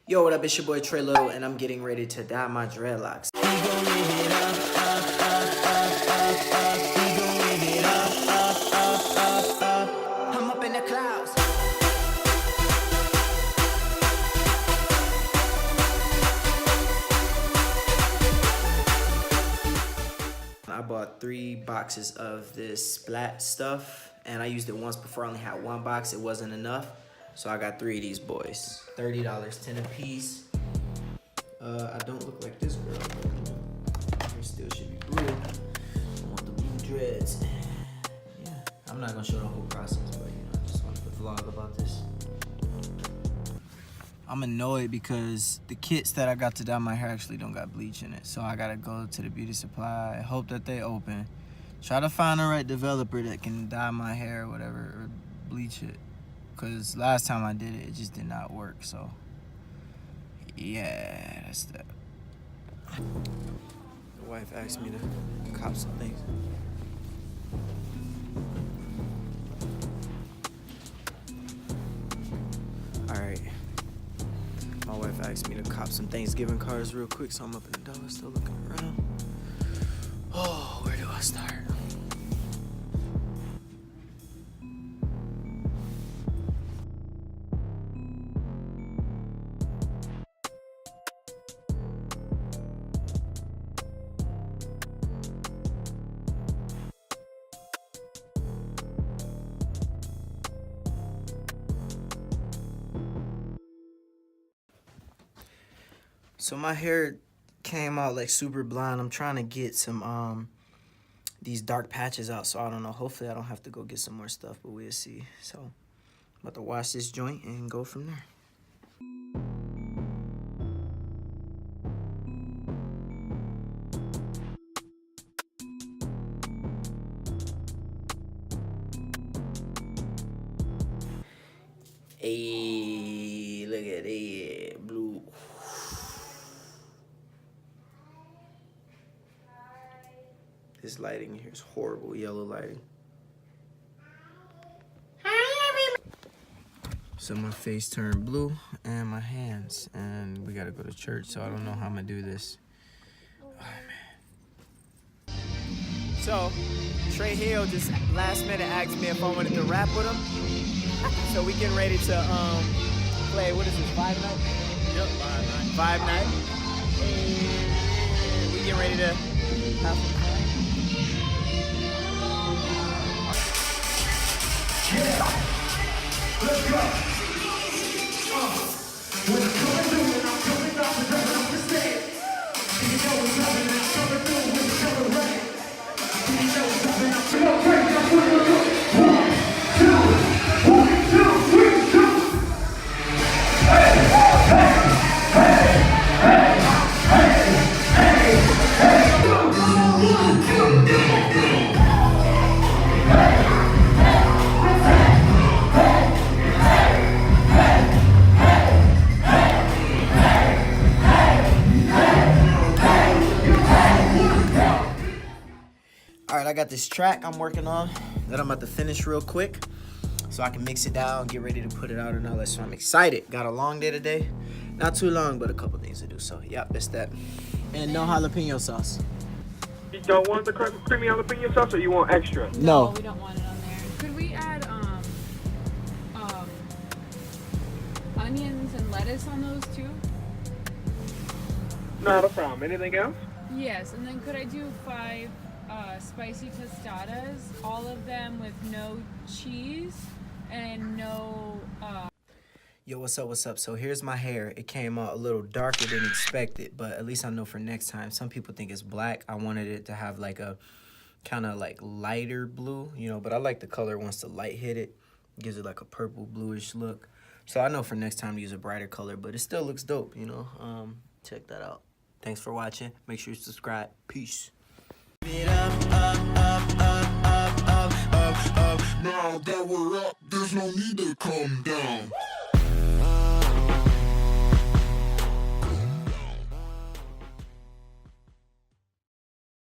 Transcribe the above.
Yo, what up? It's your boy Trey Little, and I'm getting ready to dye my dreadlocks. We gon' live it up, up, up, up, up, up. We gon' live it up, up, up, up, up. I'm up in the clouds. I bought 3 boxes of this splat stuff, and I used it once before. I only had 1 box. It wasn't enough, so I got 3 of these boys. $30, 10 a piece. I don't look like this girl, but hair still should be blue. I want the blue dreads. Yeah, I'm not gonna show the whole process, but you know, I just want to vlog about this. I'm annoyed because the kits that I got to dye my hair actually don't got bleach in it. So I gotta go to the beauty supply, hope that they open. Try to find the right developer that can dye my hair or whatever, or bleach it. Cause last time I did it, it just did not work, so. Yeah, that's that. The wife asked me to cop some things. All right. My wife asked me to cop some Thanksgiving cards real quick, so I'm up in the dollar store looking around. Oh, where do I start? So my hair came out like super blonde. I'm trying to get some these dark patches out, so I don't know. Hopefully I don't have to go get some more stuff, but we'll see. So I'm about to wash this joint and go from there. Hey, look at that blue. This lighting here is horrible, yellow lighting. So my face turned blue and my hands, and we gotta go to church, so I don't know how I'm gonna do this. Oh man. So Trey Hill just last minute asked me if I wanted to rap with him. So we getting ready to play, what is this, Vibe Night? Yep, Vibe Night. And we getting ready to have some fun. Yeah, let's go. When I'm coming through and I'm coming off the driving off the stage. You know what's happening, I'm coming through with the color rain. You know what's happening, I'm coming through. That's what we're doing. 1, 2, 3, 2. Hey, hey, hey, hey, hey, hey, Alright, I got this track I'm working on that I'm about to finish real quick so I can mix it down, get ready to put it out and all that. So I'm excited. Got a long day today. Not too long, but a couple things to do. So, yep, that's that. And no jalapeno sauce. You don't want the creamy jalapeno sauce, or you want extra? No, we don't want it on there. Could we add onions and lettuce on those too? Not a problem. Anything else? Yes, and then could I do 5 spicy tostadas, all of them with no cheese and no Yo, what's up, what's up? So here's my hair. It came out a little darker than expected, but at least I know for next time. Some people think it's black. I wanted it to have like a kind of like lighter blue, you know, but I like the color once the light hit it. It gives it like a purple bluish look. So I know for next time to use a brighter color, but it still looks dope, you know. Check that out. Thanks for watching. Make sure you subscribe. Peace. Now that we're up, there's no need to come down.